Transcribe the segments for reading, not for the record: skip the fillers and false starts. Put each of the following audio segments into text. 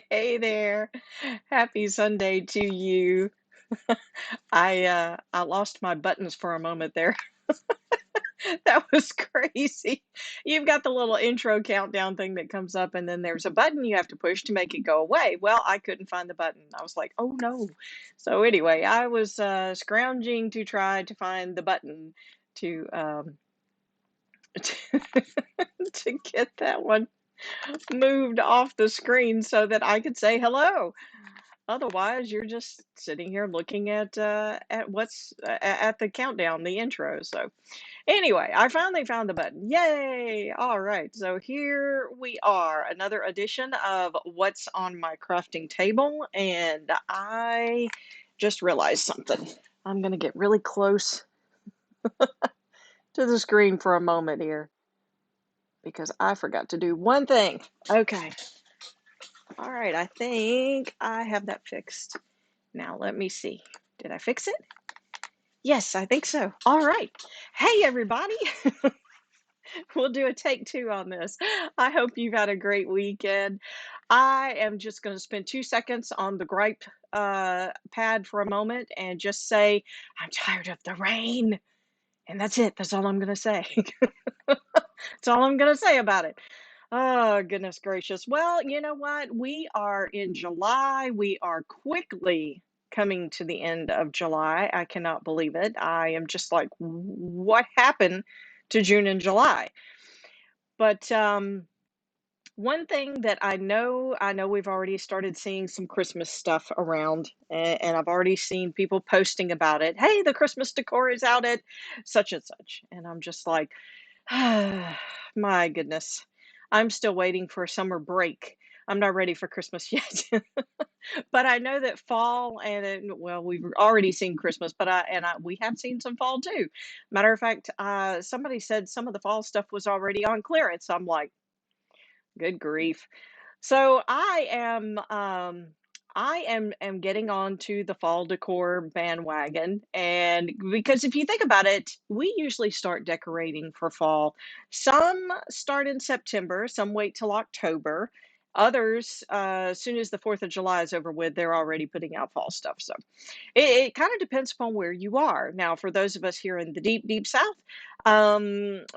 Hey there. Happy Sunday to you. I lost my buttons for a moment there. That was crazy. You've got the little intro countdown thing that comes up, and then there's a button you have to push to make it go away. Well, I couldn't find the button. I was like, "Oh no." So anyway, I was scrounging to try to find the button to to, to get that one moved off the screen so that I could say hello. Otherwise, you're just sitting here looking at what's at the countdown, the intro. So anyway, I finally found the button. Yay! All right, so here we are, another edition of What's on My Crafting Table, and I just realized something. I'm gonna get really close to the screen for a moment here because I forgot to do one thing. Okay, all right, I think I have that fixed. Now let me see. Did I fix it? Yes, I think so. All right. Hey, everybody. We'll do a take two on this. I hope you've had a great weekend. I am just going to spend 2 seconds on the gripe pad for a moment and just say, I'm tired of the rain. And that's it. That's all I'm going to say. That's all I'm going to say about it. Oh, goodness gracious. Well, you know what? We are in July. We are quickly coming to the end of July. I cannot believe it. I am just like, what happened to June and July? But one thing that I know we've already started seeing some Christmas stuff around, and I've already seen people posting about it. Hey, the Christmas decor is out at such and such. And I'm just like, my goodness. I'm still waiting for summer break. I'm not ready for Christmas yet. But I know that fall well, we've already seen Christmas, but we have seen some fall too. Matter of fact, somebody said some of the fall stuff was already on clearance. I'm like, good grief. So I am getting on to the fall decor bandwagon, and because if you think about it, we usually start decorating for fall. Some start in September, some wait till October. Others, as soon as the 4th of July is over with, they're already putting out fall stuff. So it kind of depends upon where you are. Now, for those of us here in the deep, deep South,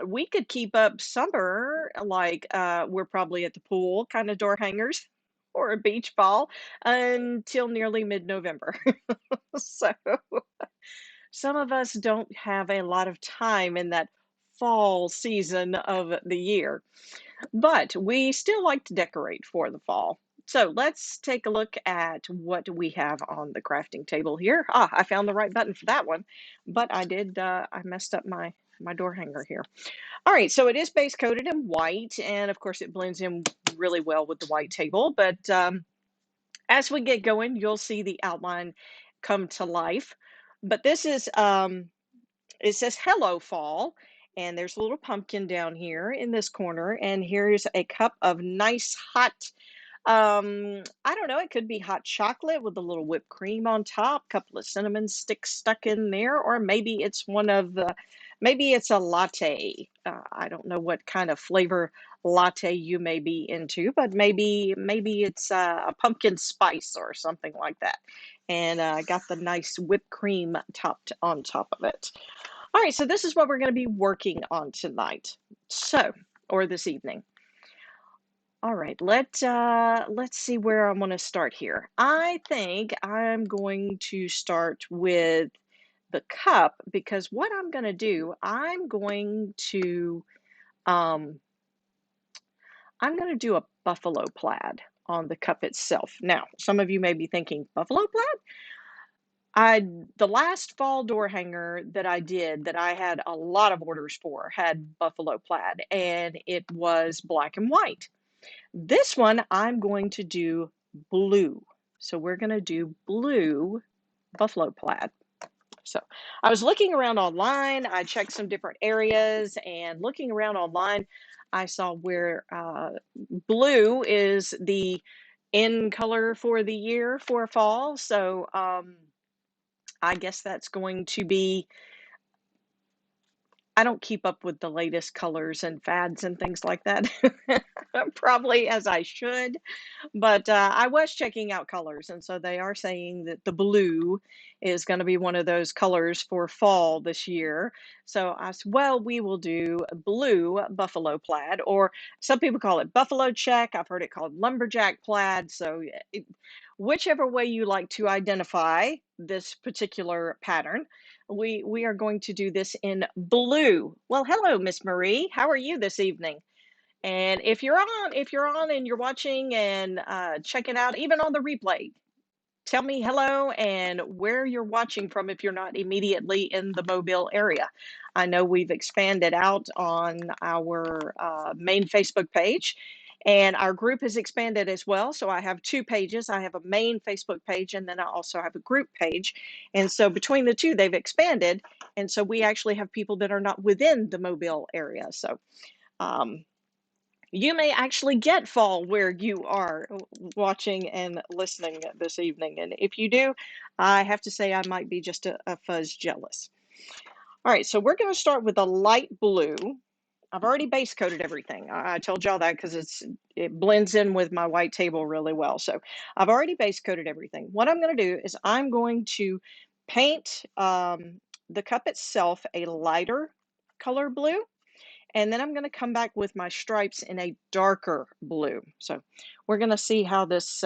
we could keep up summer like we're probably at the pool kind of door hangers or a beach ball until nearly mid-November. So some of us don't have a lot of time in that fall season of the year, but we still like to decorate for the fall. So let's take a look at what we have on the crafting table here. Ah, I found the right button for that one, but I messed up my door hanger here. All right, so it is base coated in white, and of course it blends in really well with the white table, but as we get going, you'll see the outline come to life. But this is, it says hello fall, and there's a little pumpkin down here in this corner, and here's a cup of nice hot, I don't know, it could be hot chocolate with a little whipped cream on top, couple of cinnamon sticks stuck in there, or maybe it's one of the, maybe it's a latte. I don't know what kind of flavor latte you may be into, but maybe it's a pumpkin spice or something like that. And got the nice whipped cream topped on top of it. All right, so this is what we're going to be working on tonight. So, or this evening. All right, let's see where I want to start here. I think I'm going to start with the cup because what I'm going to do, um I'm going to do a buffalo plaid on the cup itself. Now, some of you may be thinking, buffalo plaid? The last fall door hanger that I did that I had a lot of orders for had buffalo plaid and it was black and white. This one I'm going to do blue. So we're going to do blue buffalo plaid. So I was looking around online. I checked some different areas and looking around online, I saw where blue is the in color for the year for fall. So I guess that's going to be I don't keep up with the latest colors and fads and things like that, probably as I should. But I was checking out colors, and so they are saying that the blue is going to be one of those colors for fall this year. So I said, well, we will do blue buffalo plaid, or some people call it buffalo check. I've heard it called lumberjack plaid. So whichever way you like to identify this particular pattern, we are going to do this in blue. Well, hello, Miss Marie. How are you this evening? And if you're on and you're watching and checking out, even on the replay, tell me hello and where you're watching from if you're not immediately in the Mobile area. I know we've expanded out on our main Facebook page, and our group has expanded as well. So I have two pages. I have a main Facebook page, and then I also have a group page. And so between the two, they've expanded. And so we actually have people that are not within the Mobile area. So um, you may actually get fall where you are watching and listening this evening. And if you do, I have to say I might be just a fuzz jealous. All right, so we're going to start with a light blue. I've already base coated everything. I told y'all that because it blends in with my white table really well. So I've already base coated everything. What I'm going to do is I'm going to paint the cup itself a lighter color blue. And then I'm going to come back with my stripes in a darker blue. So we're going to see how this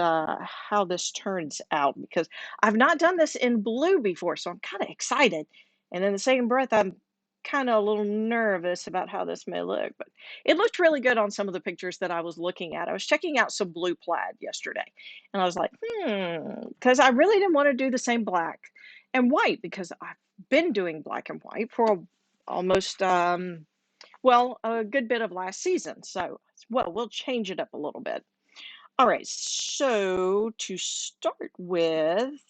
turns out, because I've not done this in blue before, so I'm kind of excited. And in the same breath, I'm kind of a little nervous about how this may look. But it looked really good on some of the pictures that I was looking at. I was checking out some blue plaid yesterday, and I was like, because I really didn't want to do the same black and white, because I've been doing black and white for almost well, a good bit of last season. So, well, we'll change it up a little bit. All right, so to start with,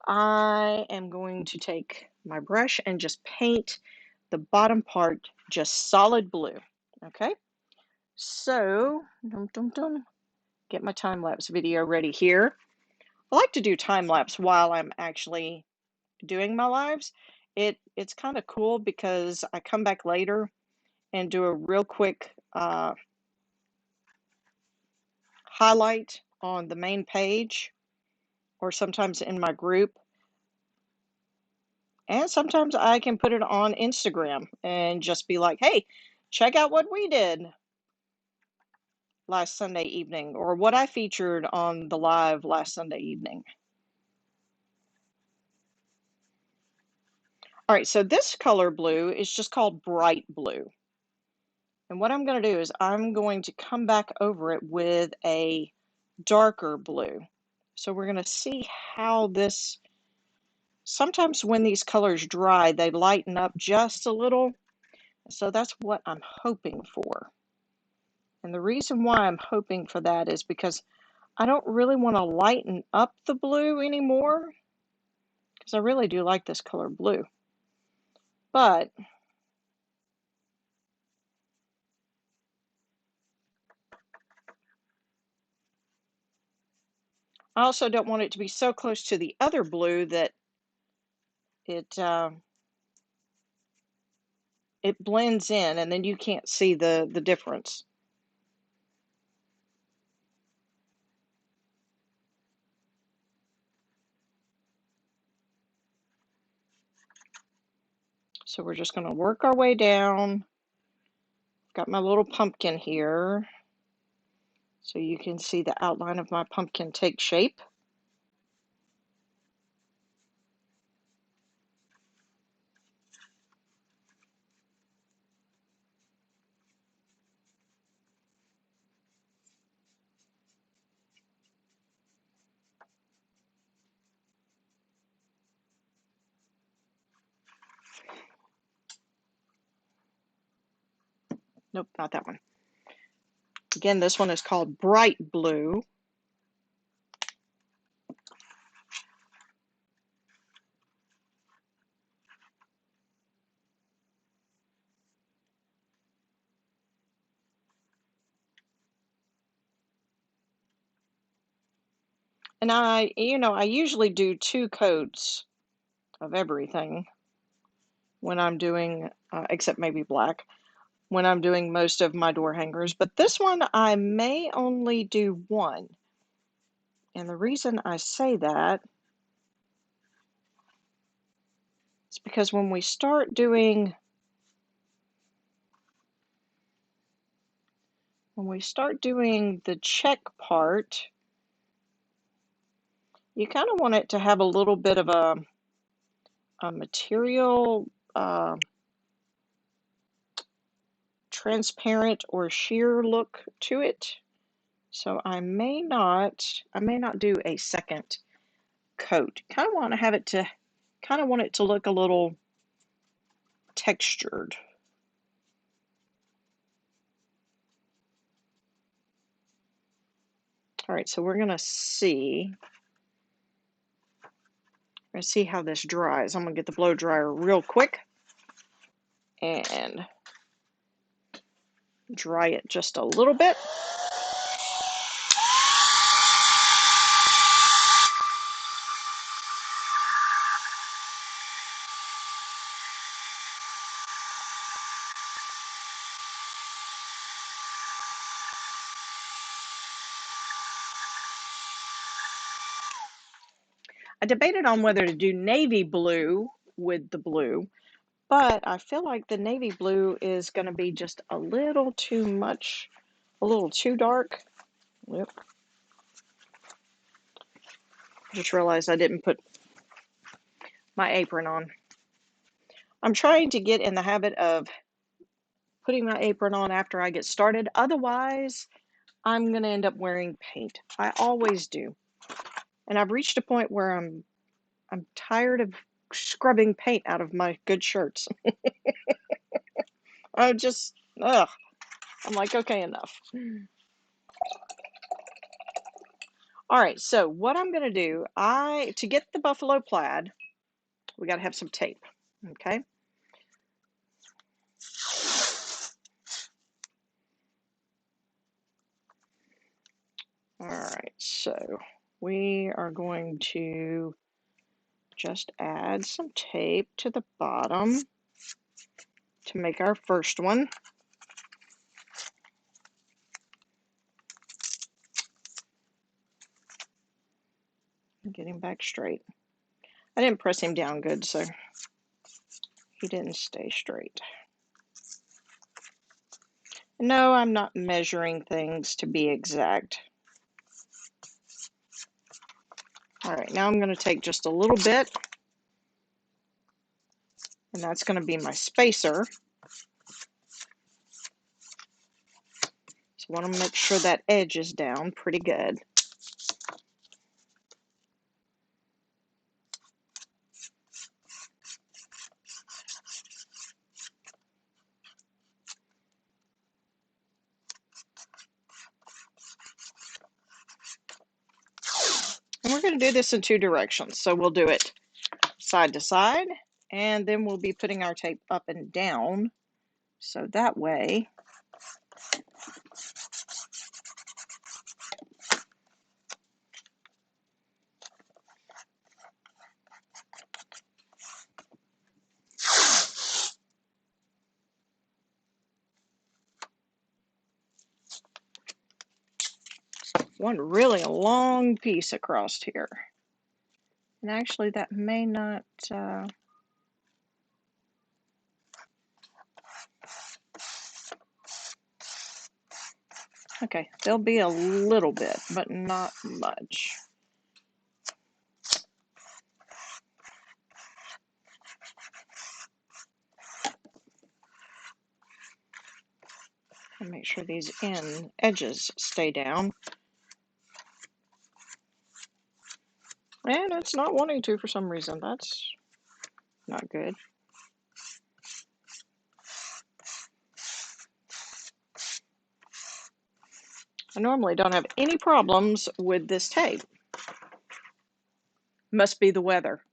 I am going to take my brush and just paint the bottom part just solid blue. Okay, so get my time lapse video ready here. I like to do time lapse while I'm actually doing my lives. It's kind of cool because I come back later and do a real quick highlight on the main page, or sometimes in my group, and sometimes I can put it on Instagram and just be like, hey, check out what we did last Sunday evening, or what I featured on the live last Sunday evening. All right, so this color blue is just called bright blue. And what I'm going to do is I'm going to come back over it with a darker blue. So we're going to see how this, sometimes when these colors dry, they lighten up just a little. So that's what I'm hoping for. And the reason why I'm hoping for that is because I don't really want to lighten up the blue anymore, because I really do like this color blue. But I also don't want it to be so close to the other blue that it blends in and then you can't see the difference. So we're just going to work our way down. Got my little pumpkin here, so you can see the outline of my pumpkin take shape. Nope, not that one. Again, this one is called bright blue. And I usually do 2 coats of everything. when I'm doing, except maybe black, when I'm doing most of my door hangers. But this one, I may only do one. And the reason I say that is because when we start doing the check part, you kind of want it to have a little bit of a material transparent or sheer look to it. So I may not do a second coat. Kind of want it to look a little textured. All right, so we're gonna see how this dries. I'm gonna get the blow dryer real quick and dry it just a little bit. I debated on whether to do navy blue with the blue, but I feel like the navy blue is going to be just a little too much, a little too dark. Yep. Just realized I didn't put my apron on. I'm trying to get in the habit of putting my apron on after I get started. Otherwise, I'm going to end up wearing paint. I always do. And I've reached a point where I'm tired of scrubbing paint out of my good shirts. I'm like, okay, enough. All right, so what I'm going to do, to get the buffalo plaid, we got to have some tape, okay? All right, so we are going to just add some tape to the bottom to make our first one. Get him back straight. I didn't press him down good, so he didn't stay straight. No, I'm not measuring things to be exact. All right, now I'm going to take just a little bit, and that's going to be my spacer. So I want to make sure that edge is down pretty good. And we're going to do this in two directions. So we'll do it side to side, and then we'll be putting our tape up and down. So that way, one really long piece across here. And actually that may not, okay, there'll be a little bit, but not much. And make sure these edges stay down. And it's not wanting to for some reason. That's not good. I normally don't have any problems with this tape. Must be the weather.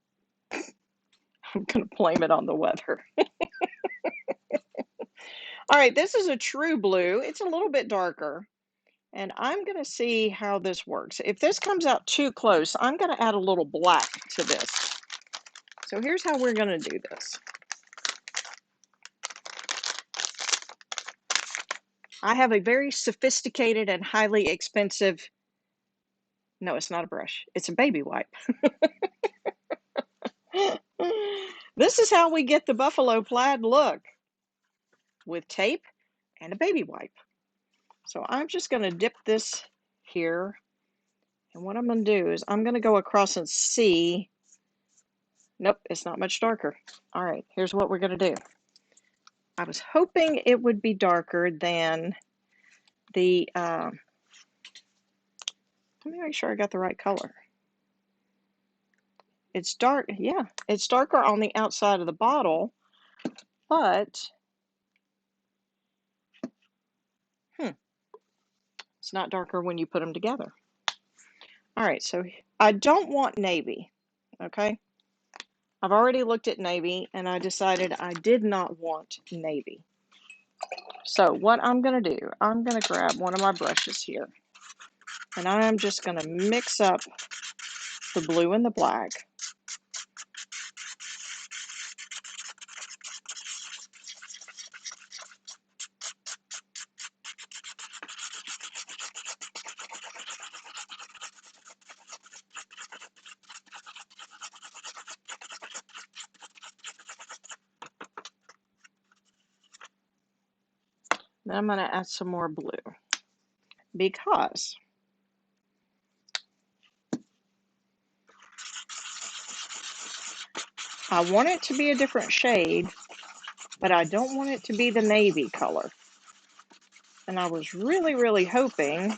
I'm going to blame it on the weather. All right, this is a true blue. It's a little bit darker. And I'm going to see how this works. If this comes out too close, I'm going to add a little black to this. So here's how we're going to do this. I have a very sophisticated and highly expensive, no, it's not a brush, it's a baby wipe. This is how we get the buffalo plaid look, with tape and a baby wipe. So I'm just going to dip this here, and what I'm going to do is I'm going to go across and see. Nope, it's not much darker. All right, here's what we're going to do. I was hoping it would be darker than the, let me make sure I got the right color. It's dark, yeah, it's darker on the outside of the bottle, but it's not darker when you put them together. All right, so I don't want navy, okay? I've already looked at navy and I decided I did not want navy. So what I'm going to do, I'm going to grab one of my brushes here, and I'm just going to mix up the blue and the black. Then I'm going to add some more blue because I want it to be a different shade, but I don't want it to be the navy color. And I was really, really hoping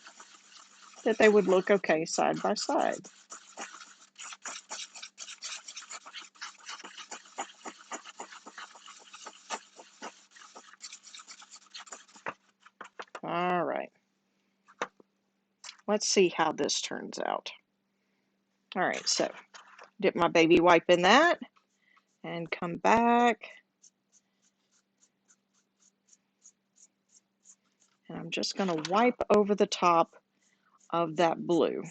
that they would look okay side by side. All right. Let's see how this turns out. All right, so dip my baby wipe in that and come back. And I'm just going to wipe over the top of that blue.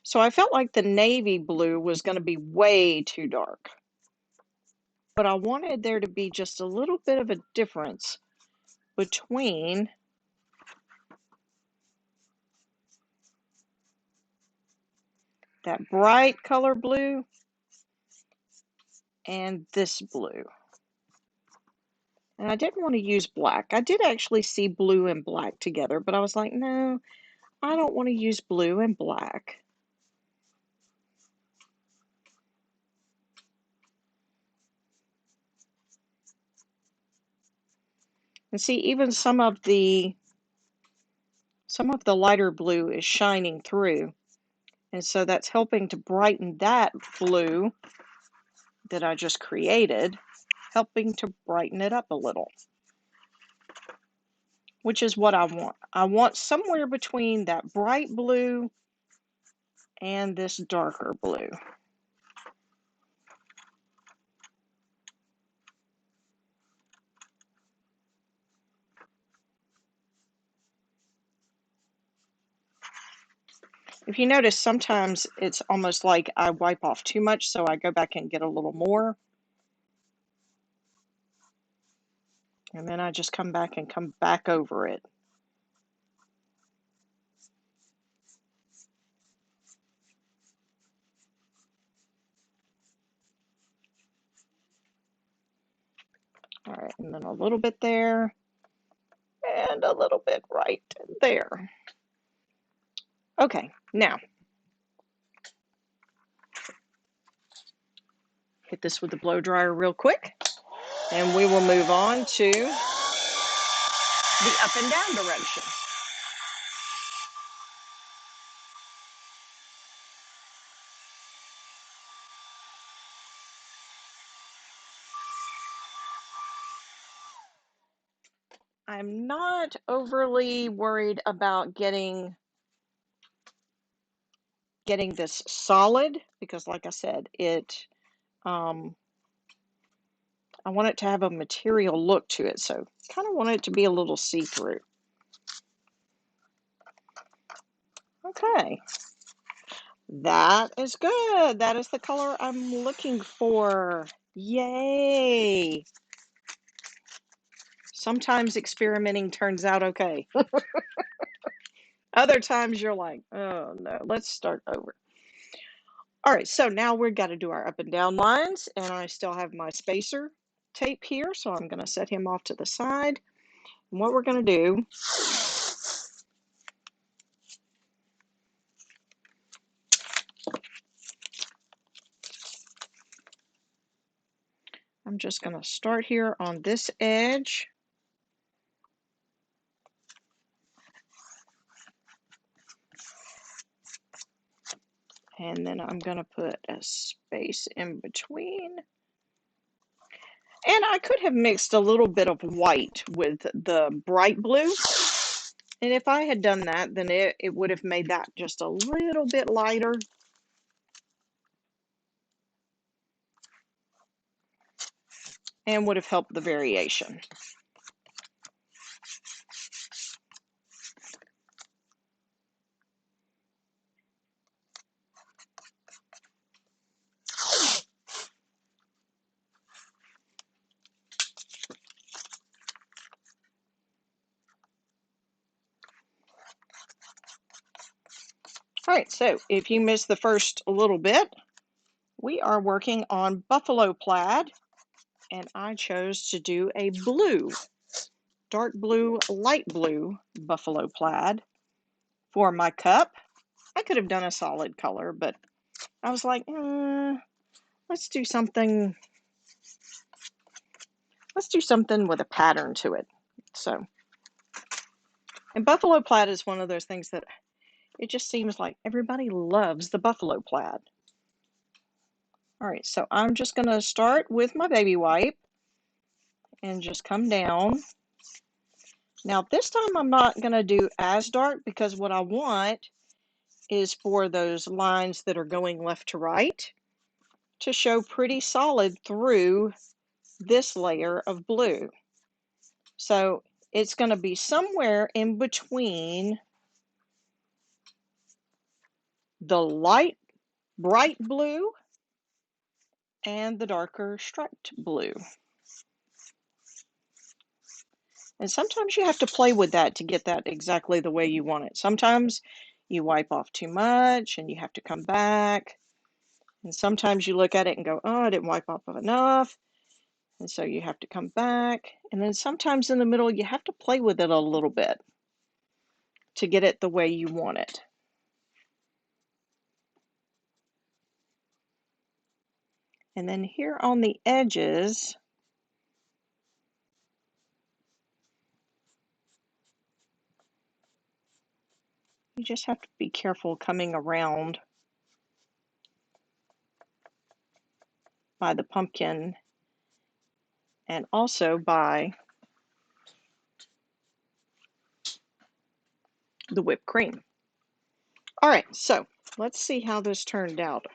So I felt like the navy blue was going to be way too dark. But I wanted there to be just a little bit of a difference between that bright color blue and this blue. And I didn't want to use black. I did actually see blue and black together, but I was like, no, I don't want to use blue and black. And see, even some of the lighter blue is shining through. And so that's helping to brighten that blue that I just created, helping to brighten it up a little, which is what I want. I want somewhere between that bright blue and this darker blue. If you notice, sometimes it's almost like I wipe off too much, so I go back and get a little more. And then I just come back and come back over it. All right, and then a little bit there, and a little bit right there. Okay, now, hit this with the blow dryer real quick, and we will move on to the up and down direction. I'm not overly worried about getting this solid because, like I said, I want it to have a material look to it, so kind of want it to be a little see-through. Okay, That is good. That is the color I'm looking for. Yay. Sometimes experimenting turns out okay. Other times you're like, oh no, let's start over. All right, so now we've got to do our up and down lines, and I still have my spacer tape here, so I'm going to set him off to the side. And what we're going to do, I'm just going to start here on this edge. And then I'm going to put a space in between. And I could have mixed a little bit of white with the bright blue. And if I had done that, then it would have made that just a little bit lighter. And would have helped the variation. All right, so if you missed the first little bit, we are working on buffalo plaid, and I chose to do a blue, dark blue, light blue buffalo plaid for my cup. I could have done a solid color, but I was like, let's do something with a pattern to it. So, and buffalo plaid is one of those things that it just seems like everybody loves the buffalo plaid. All right, so I'm just going to start with my baby wipe and just come down. Now this time I'm not going to do as dark because what I want is for those lines that are going left to right to show pretty solid through this layer of blue. So it's going to be somewhere in between the light, bright blue and the darker striped blue. And sometimes you have to play with that to get that exactly the way you want it. Sometimes you wipe off too much and you have to come back. And sometimes you look at it and go, oh, I didn't wipe off enough. And so you have to come back. And then sometimes in the middle, you have to play with it a little bit to get it the way you want it. And then here on the edges, you just have to be careful coming around by the pumpkin and also by the whipped cream. All right, so let's see how this turned out.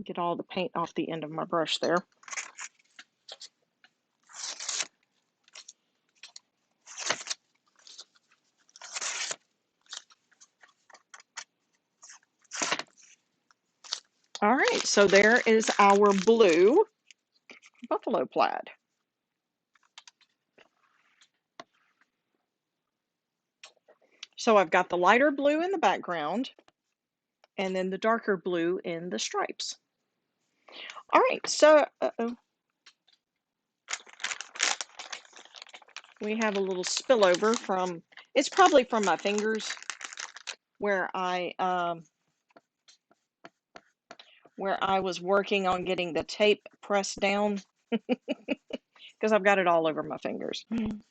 Get all the paint off the end of my brush there. All right, so there is our blue buffalo plaid. So I've got the lighter blue in the background and then the darker blue in the stripes. All right, so we have a little spillover from, it's probably from my fingers where I was working on getting the tape pressed down because I've got it all over my fingers. And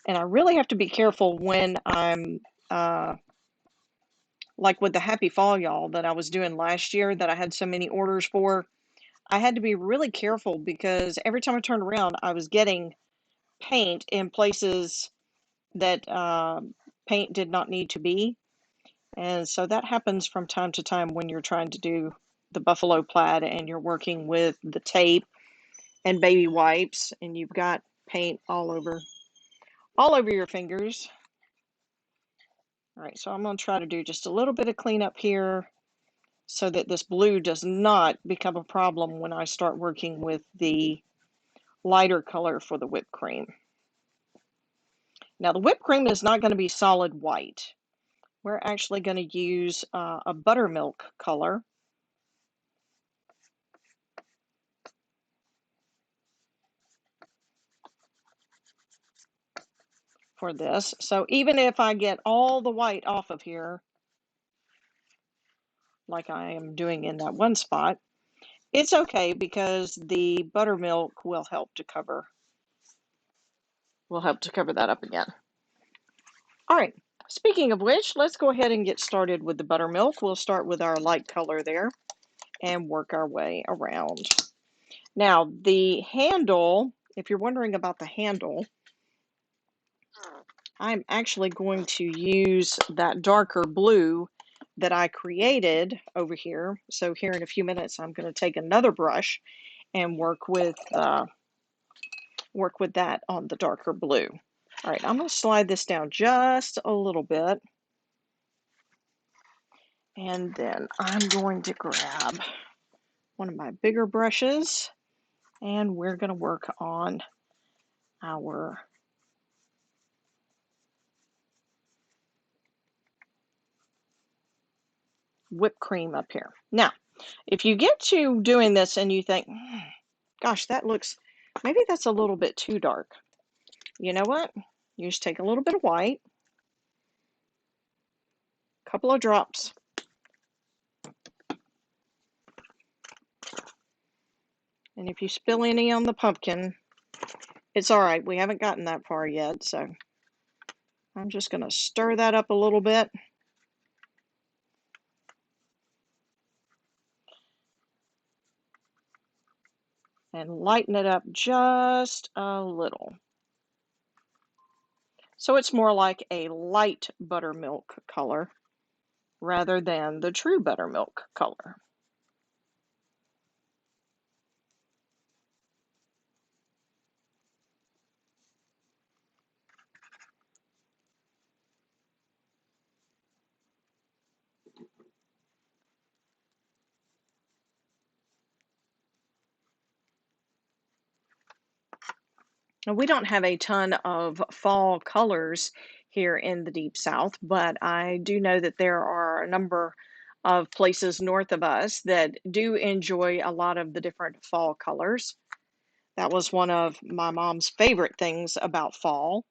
I really have to be careful when I'm like with the Happy Fall Y'all that I was doing last year that I had so many orders for. I had to be really careful because every time I turned around, I was getting paint in places that paint did not need to be. And so that happens from time to time when you're trying to do the buffalo plaid and you're working with the tape and baby wipes and you've got paint all over. all over your fingers. All right, so I'm going to try to do just a little bit of cleanup here so that this blue does not become a problem when I start working with the lighter color for the whipped cream. Now, the whipped cream is not going to be solid white. We're actually going to use a buttermilk color. For this. So even if I get all the white off of here, like I am doing in that one spot, it's okay because the buttermilk will help to cover that up again. All right. Speaking of which, let's go ahead and get started with the buttermilk. We'll start with our light color there and work our way around. Now, the handle, if you're wondering about the handle, I'm actually going to use that darker blue that I created over here. So here in a few minutes, I'm going to take another brush and work with that on the darker blue. All right, I'm going to slide this down just a little bit. And then I'm going to grab one of my bigger brushes and we're going to work on our whipped cream up here. Now, if you get to doing this and you think, gosh, maybe that's a little bit too dark. You know what? You just take a little bit of white, a couple of drops, and if you spill any on the pumpkin, it's all right. We haven't gotten that far yet, so I'm just going to stir that up a little bit. And lighten it up just a little. So it's more like a light buttermilk color rather than the true buttermilk color. We don't have a ton of fall colors here in the Deep South, but I do know that there are a number of places north of us that do enjoy a lot of the different fall colors. That was one of my mom's favorite things about fall.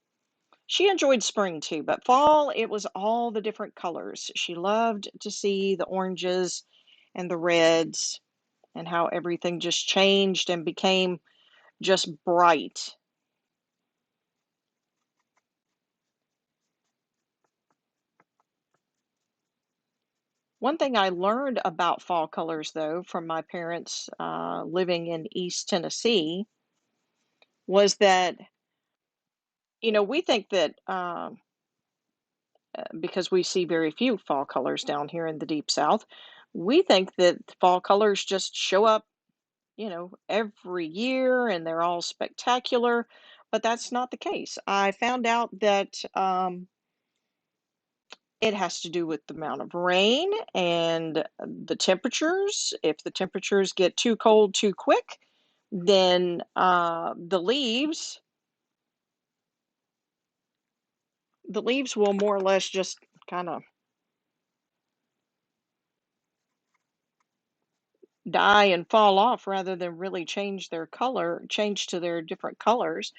She enjoyed spring too, but fall, it was all the different colors. She loved to see the oranges and the reds and how everything just changed and became just bright. One thing I learned about fall colors, though, from my parents living in East Tennessee was that, we think that because we see very few fall colors down here in the Deep South, we think that fall colors just show up, every year and they're all spectacular, but that's not the case. I found out that it has to do with the amount of rain and the temperatures. If the temperatures get too cold too quick, then the leaves will more or less just kind of die and fall off rather than really change to their different colors.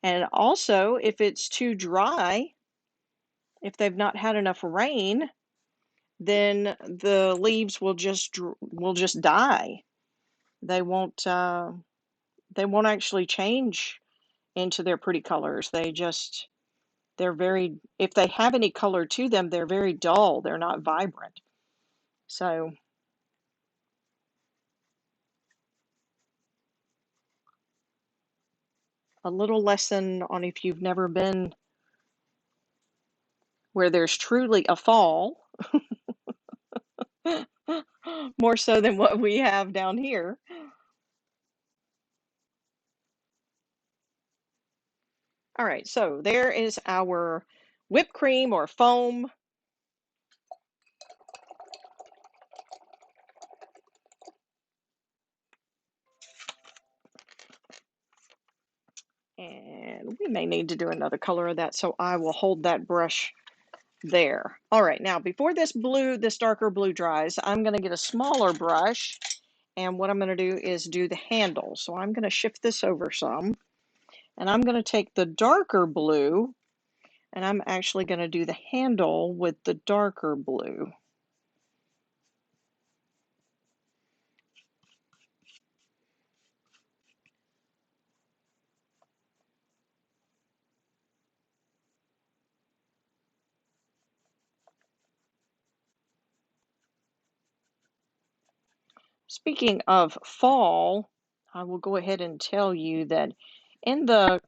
And also, if it's too dry, if they've not had enough rain, then the leaves will just die. They won't actually change into their pretty colors. They're very, if they have any color to them, they're very dull. They're not vibrant. So a little lesson on if you've never been where there's truly a fall, more so than what we have down here. All right, so there is our whipped cream or foam. And we may need to do another color of that, so I will hold that brush there. All right, now before this darker blue dries, I'm going to get a smaller brush, and what I'm going to do is do the handle. So I'm going to shift this over some, and I'm going to take the darker blue, and I'm actually going to do the handle with the darker blue. Speaking of fall, I will go ahead and tell you that in the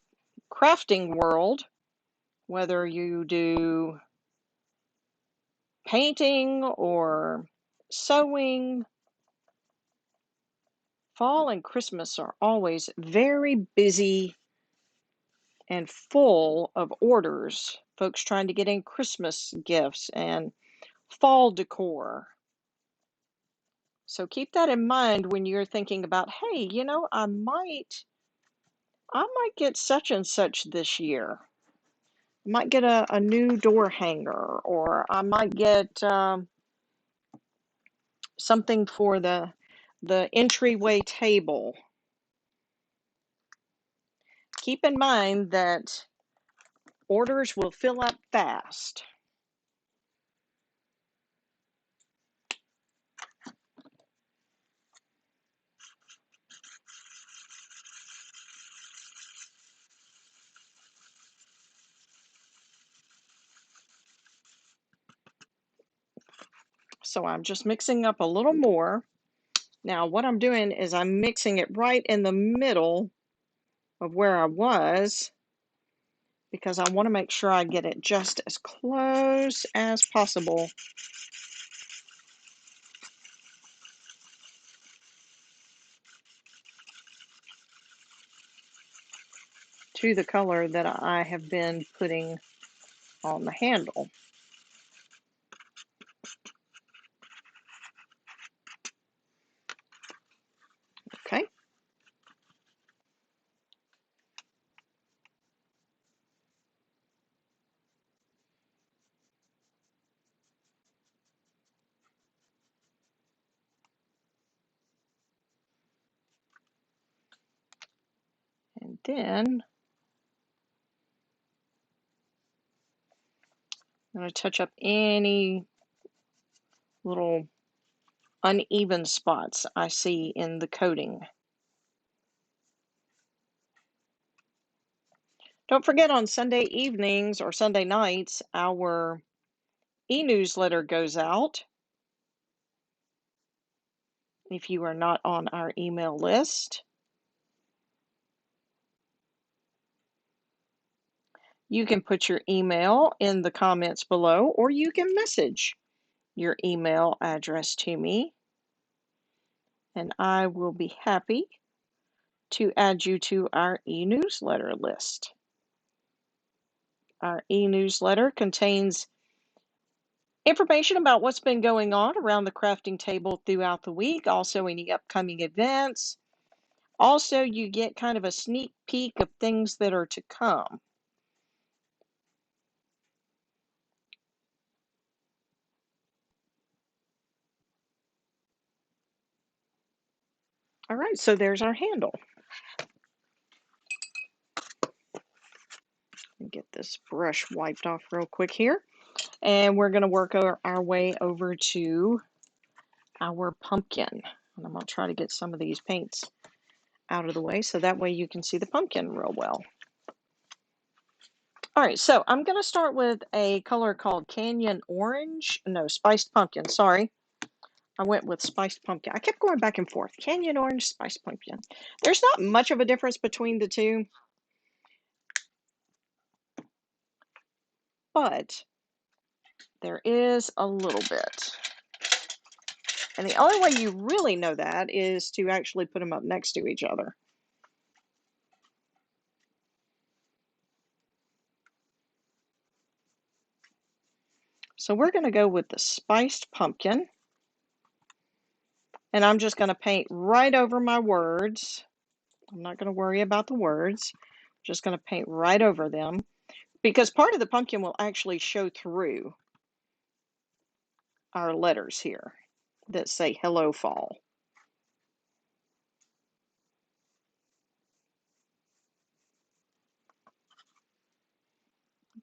crafting world, whether you do painting or sewing, fall and Christmas are always very busy and full of orders. Folks trying to get in Christmas gifts and fall decor. So keep that in mind when you're thinking about, hey, I might get such and such this year. I might get a new door hanger, or I might get something for the entryway table. Keep in mind that orders will fill up fast. So I'm just mixing up a little more. Now what I'm doing is I'm mixing it right in the middle of where I was, because I want to make sure I get it just as close as possible to the color that I have been putting on the handle. Okay. And then I'm going to touch up any little uneven spots I see in the coating. Don't forget, on Sunday evenings or Sunday nights, our e-newsletter goes out. If you are not on our email list, you can put your email in the comments below, or you can message your email address to me, and I will be happy to add you to our e-newsletter list. Our e-newsletter contains information about what's been going on around the crafting table throughout the week, also any upcoming events. Also, you get kind of a sneak peek of things that are to come. All right, so there's our handle. Get this brush wiped off real quick here. And we're going to work our way over to our pumpkin. And I'm going to try to get some of these paints out of the way so that way you can see the pumpkin real well. All right, so I'm going to start with a color called Canyon Orange. No, Spiced Pumpkin, sorry. I went with Spiced Pumpkin. I kept going back and forth. Canyon Orange, Spiced Pumpkin. There's not much of a difference between the two, but there is a little bit. And the only way you really know that is to actually put them up next to each other. So we're going to go with the spiced pumpkin. And I'm just going to paint right over my words. I'm not going to worry about the words. I'm just going to paint right over them because part of the pumpkin will actually show through our letters here that say Hello Fall.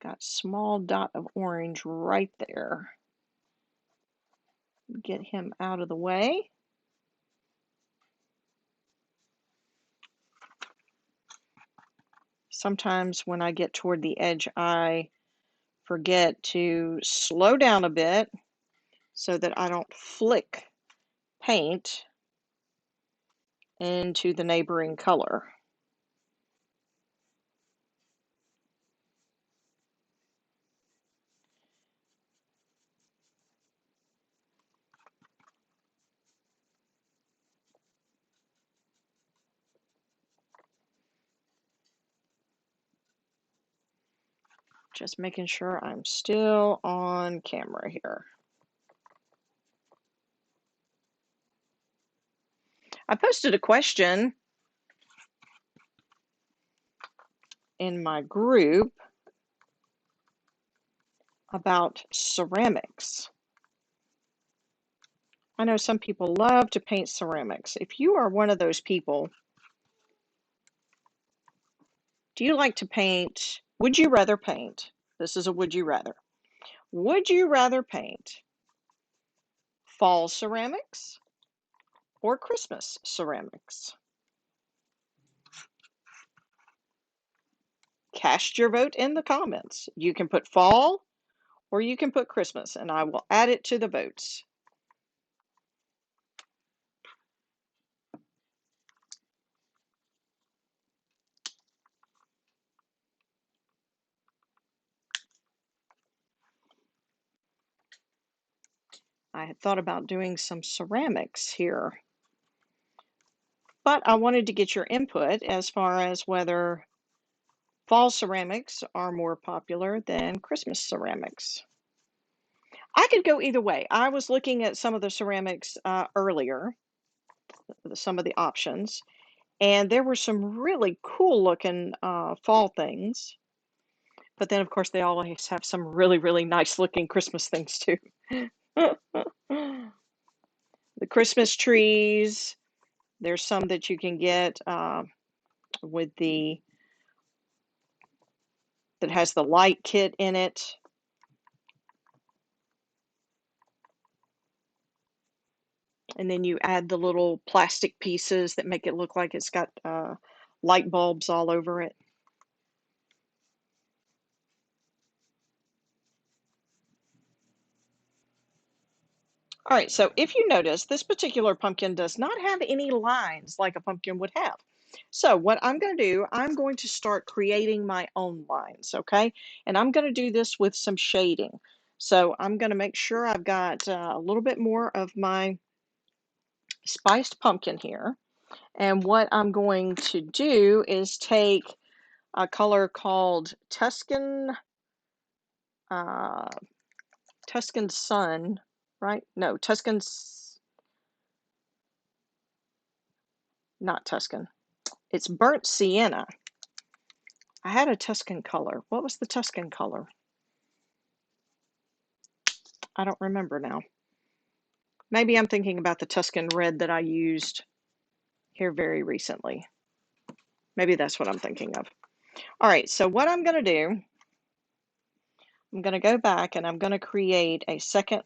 Got small dot of orange right there. Get him out of the way. Sometimes when I get toward the edge, I forget to slow down a bit so that I don't flick paint into the neighboring color. Just making sure I'm still on camera here. I posted a question in my group about ceramics. I know some people love to paint ceramics. If you are one of those people, do you like to paint? Would you rather paint? This is a would you rather. Would you rather paint fall ceramics or Christmas ceramics? Cast your vote in the comments. You can put fall or you can put Christmas, and I will add it to the votes. I had thought about doing some ceramics here, but I wanted to get your input as far as whether fall ceramics are more popular than Christmas ceramics. I could go either way. I was looking at some of the ceramics earlier, some of the options, and there were some really cool looking fall things. But then, of course, they always have some really, really nice looking Christmas things too. The Christmas trees, there's some that you can get with that has the light kit in it. And then you add the little plastic pieces that make it look like it's got light bulbs all over it. All right, so if you notice, this particular pumpkin does not have any lines like a pumpkin would have. So what I'm going to do, I'm going to start creating my own lines, okay? And I'm going to do this with some shading. So I'm going to make sure I've got a little bit more of my spiced pumpkin here. And what I'm going to do is take a color called uh, Tuscan Sun, right? No, not Tuscan. It's burnt sienna. I had a Tuscan color. What was the Tuscan color? I don't remember now. Maybe I'm thinking about the Tuscan red that I used here very recently. Maybe that's what I'm thinking of. All right, so what I'm going to do, I'm going to go back and I'm going to create a second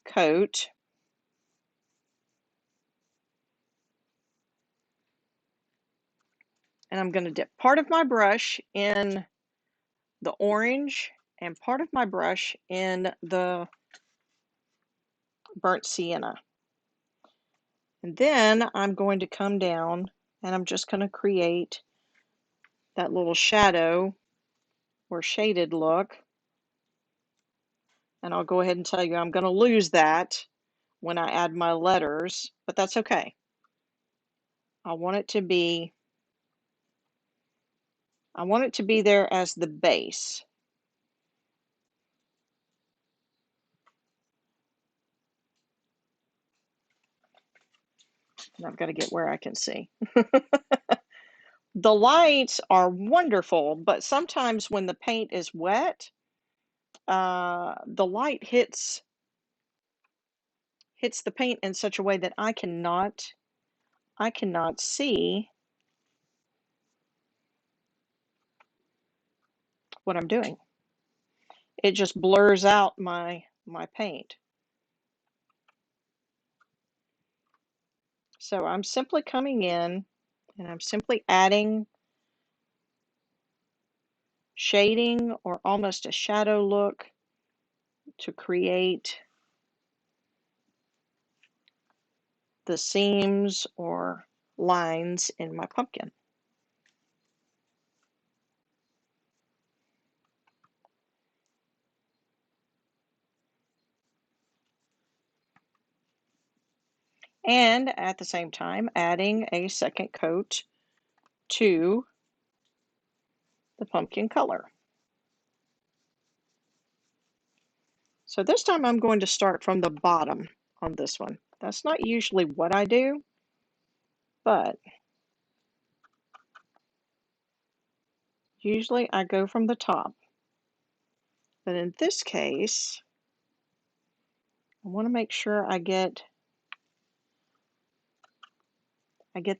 coat. And I'm going to dip part of my brush in the orange and part of my brush in the burnt sienna. And then I'm going to come down and I'm just going to create that little shadow or shaded look. And I'll go ahead and tell you I'm going to lose that when I add my letters, but that's okay. I want it to be there as the base. And I've got to get where I can see. The lights are wonderful, but sometimes when the paint is wet, the light hits the paint in such a way that I cannot see what I'm doing. It just blurs out my paint. So I'm simply coming in and I'm simply adding shading or almost a shadow look to create the seams or lines in my pumpkin. And at the same time, adding a second coat to the pumpkin color. So this time I'm going to start from the bottom on this one. That's not usually what I do, but usually I go from the top. But in this case, I want to make sure I get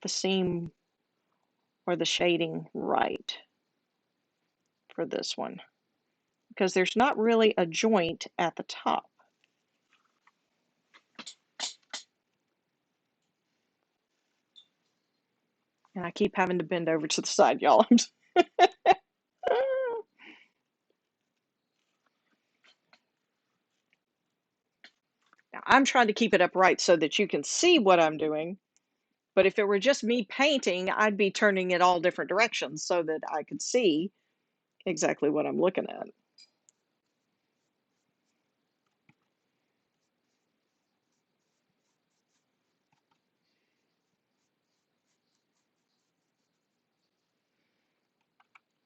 the seam or the shading right for this one, because there's not really a joint at the top. And I keep having to bend over to the side, y'all. Now, I'm trying to keep it upright so that you can see what I'm doing. But if it were just me painting, I'd be turning it all different directions so that I could see exactly what I'm looking at.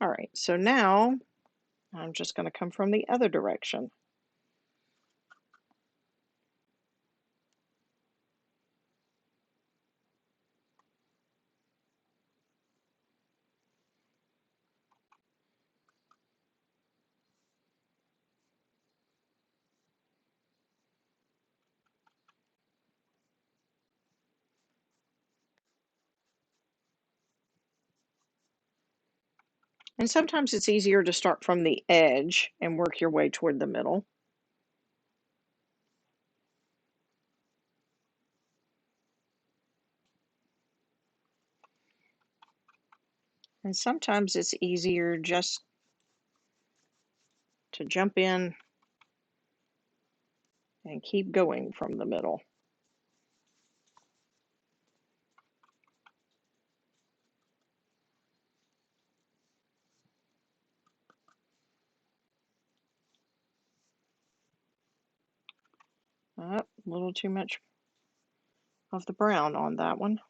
All right, so now I'm just going to come from the other direction. And sometimes it's easier to start from the edge and work your way toward the middle. And sometimes it's easier just to jump in and keep going from the middle. A little too much of the brown on that one.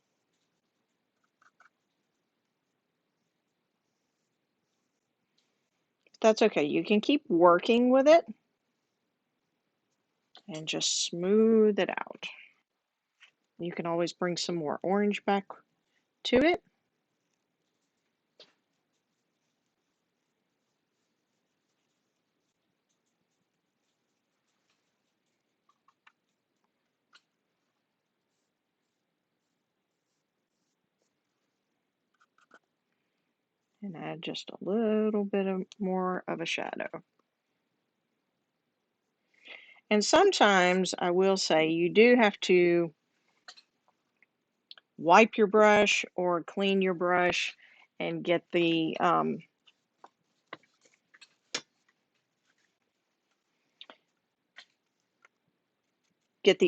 That's okay. You can keep working with it and just smooth it out. You can always bring some more orange back to it. And add just a little bit more of a shadow. And sometimes I will say you do have to wipe your brush or clean your brush and get the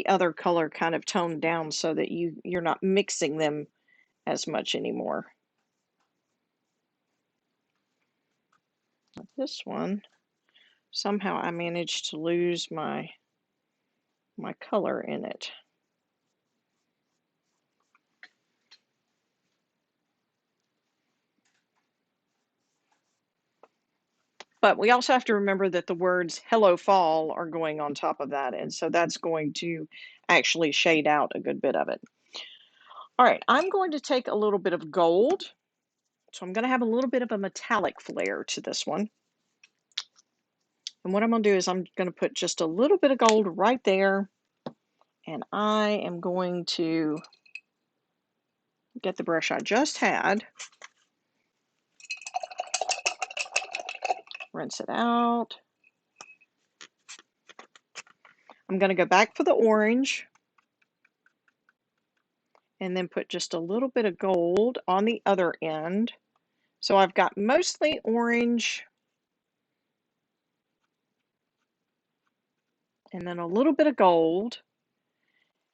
other color kind of toned down so that you're not mixing them as much anymore. This one, somehow I managed to lose my color in it. But we also have to remember that the words "Hello Fall" are going on top of that, and so that's going to actually shade out a good bit of it. All right, I'm going to take a little bit of gold. So I'm going to have a little bit of a metallic flare to this one. And what I'm going to do is I'm going to put just a little bit of gold right there. And I am going to get the brush I just had, rinse it out. I'm going to go back for the orange and then put just a little bit of gold on the other end. So I've got mostly orange and then a little bit of gold.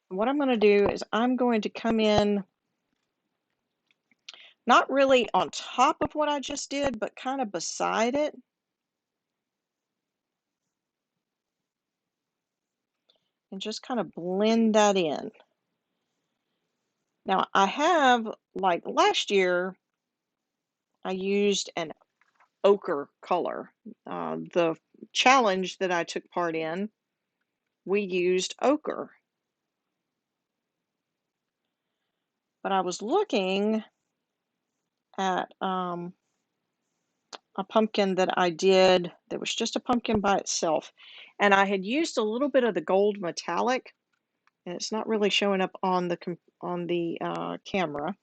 And what I'm going to do is I'm going to come in not really on top of what I just did, but kind of beside it. And just kind of blend that in. Now I have, like last year, I used an ochre color. The challenge that I took part in, we used ochre. But I was looking at a pumpkin that I did that was just a pumpkin by itself. And I had used a little bit of the gold metallic, and it's not really showing up on the camera.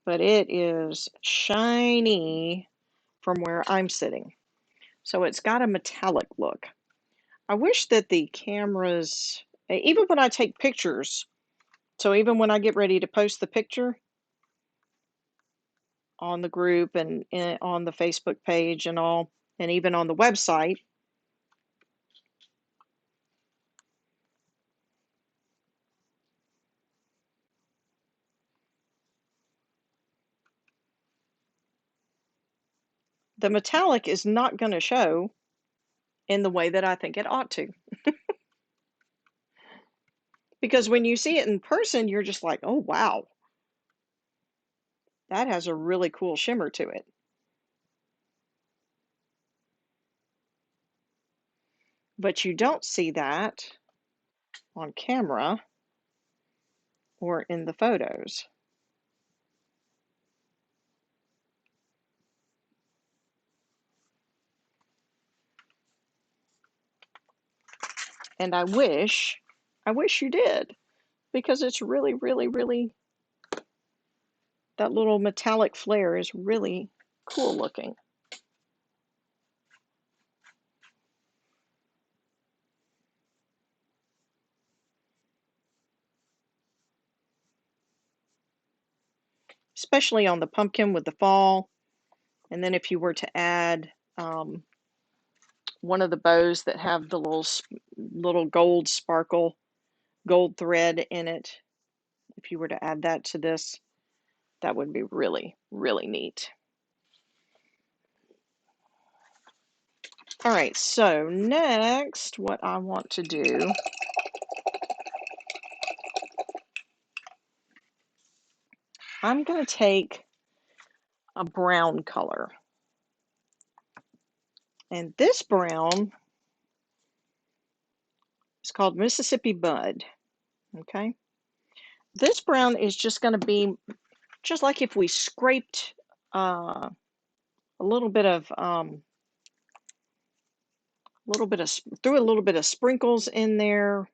But it is shiny from where I'm sitting. So it's got a metallic look. I wish that the cameras, even when I take pictures, so even when I get ready to post the picture on the group and on the Facebook page and all, and even on the website, the metallic is not going to show in the way that I think it ought to. Because when you see it in person, you're just like, oh, wow, that has a really cool shimmer to it. But you don't see that on camera or in the photos. And I wish you did, because it's really, really, really, that little metallic flare is really cool looking. Especially on the pumpkin with the fall. And then if you were to add one of the bows that have the little gold sparkle, gold thread in it, if you were to add that to this, that would be really, really neat. All right, so next, what I want to do, I'm going to take a brown color. And this brown is called Mississippi Bud. Okay. This brown is just going to be just like if we scraped a little bit of threw a little bit of sprinkles in there,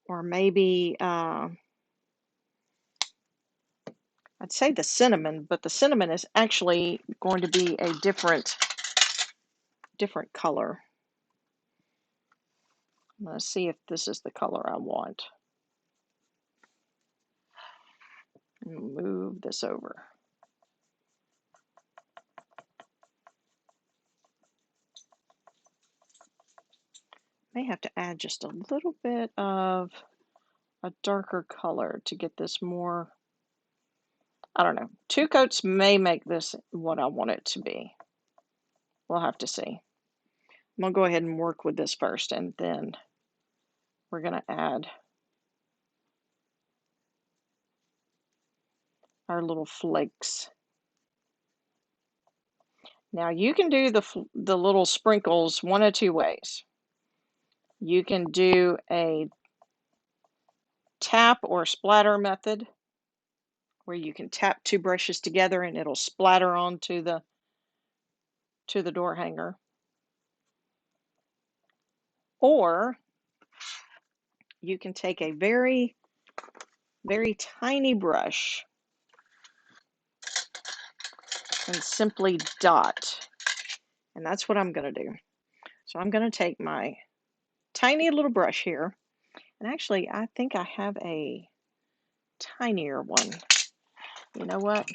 or maybe I'd say the cinnamon, but the cinnamon is actually going to be a different color. I'm going to see if this is the color I want. Move this over. May have to add just a little bit of a darker color to get this more, I don't know. 2 coats may make this what I want it to be. We'll have to see. I'm going to go ahead and work with this first, and then we're going to add our little flakes. Now you can do the little sprinkles one of two ways. You can do a tap or splatter method where you can tap two brushes together and it'll splatter onto the door hanger. Or you can take a very, very tiny brush and simply dot. And that's what I'm going to do. So I'm going to take my tiny little brush here. And actually, I think I have a tinier one. You know what?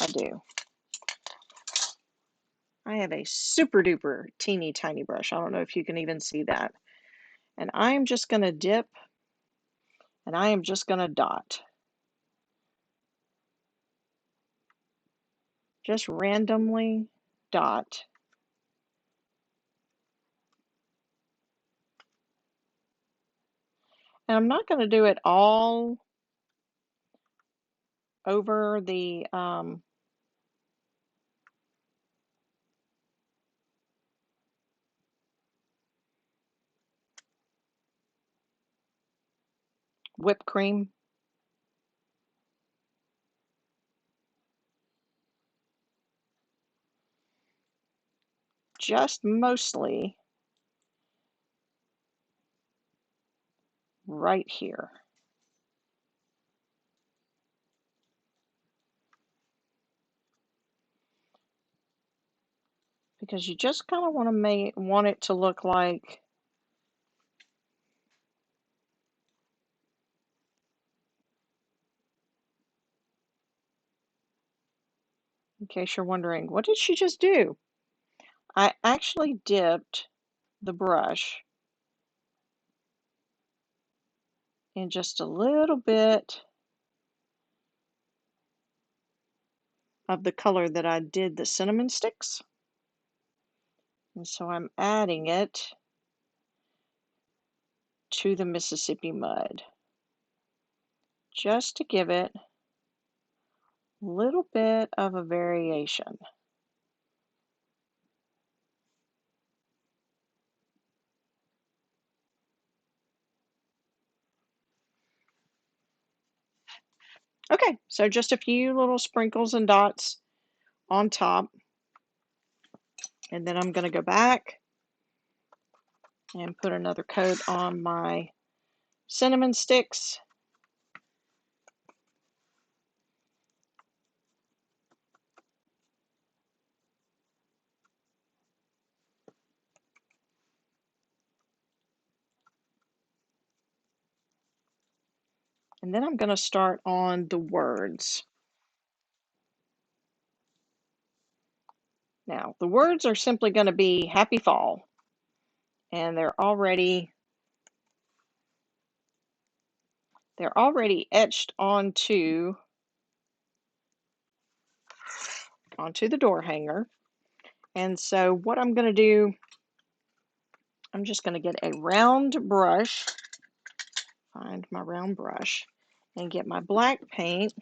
I do. I have a super duper teeny tiny brush. I don't know if you can even see that. And I am just going to dip and I am just going to dot. Just randomly dot. And I'm not going to do it all over the whipped cream. Just mostly right here. Because you just kind of want it to look like in case you're wondering, what did she just do? I actually dipped the brush in just a little bit of the color that I did the cinnamon sticks. And so I'm adding it to the Mississippi mud just to give it a little bit of a variation. Okay, so just a few little sprinkles and dots on top. And then I'm going to go back and put another coat on my cinnamon sticks. And then I'm going to start on the words. Now, the words are simply going to be Happy Fall. And they're already etched onto the door hanger. And so what I'm going to do, I'm just going to get a round brush, find my round brush, and get my black paint.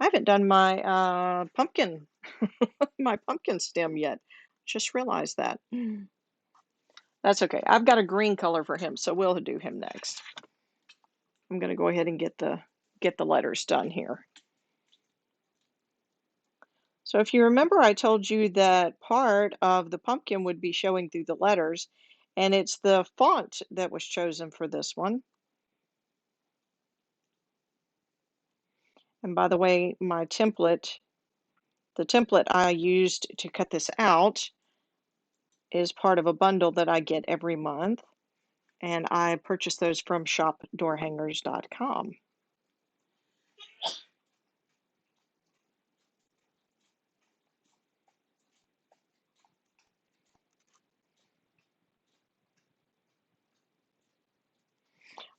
I haven't done my pumpkin, my pumpkin stem yet. Just realized that. That's okay. I've got a green color for him, so we'll do him next. I'm going to go ahead and get the letters done here. So if you remember, I told you that part of the pumpkin would be showing through the letters, and it's the font that was chosen for this one. And by the way, my template, the template I used to cut this out is part of a bundle that I get every month, and I purchased those from shopdoorhangers.com.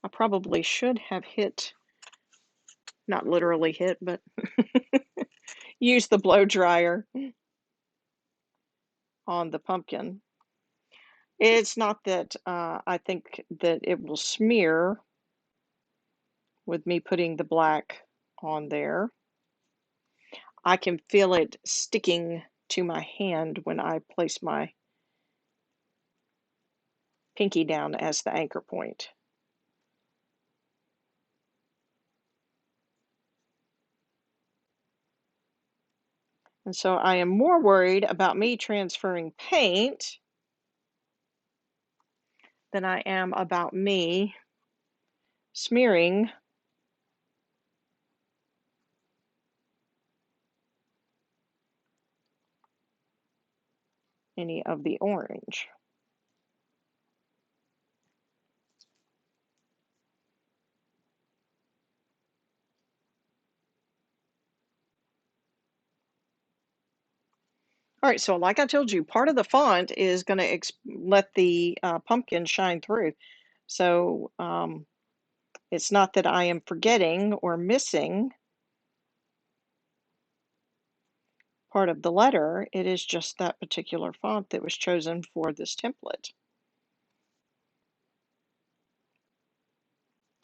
I probably should have not literally hit, but use the blow dryer on the pumpkin. It's not that I think that it will smear with me putting the black on there. I can feel it sticking to my hand when I place my pinky down as the anchor point. And so I am more worried about me transferring paint than I am about me smearing any of the orange. All right, so like I told you, part of the font is going to let the pumpkin shine through. So it's not that I am forgetting or missing part of the letter. It is just that particular font that was chosen for this template,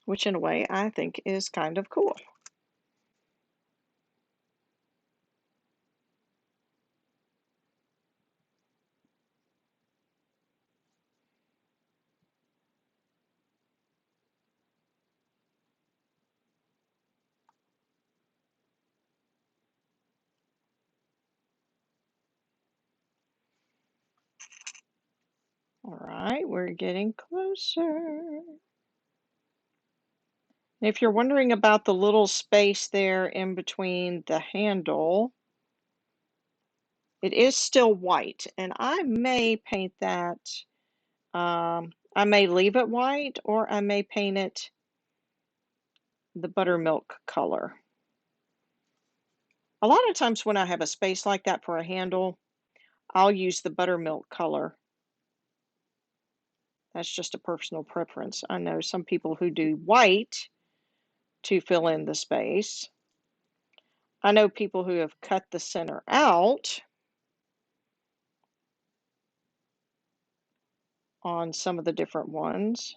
which in a way I think is kind of cool. All right, we're getting closer. If you're wondering about the little space there in between the handle, it is still white, and I may paint that. I may leave it white, or I may paint it the buttermilk color. A lot of times when I have a space like that for a handle, I'll use the buttermilk color. That's just a personal preference. I know some people who do white to fill in the space. I know people who have cut the center out on some of the different ones.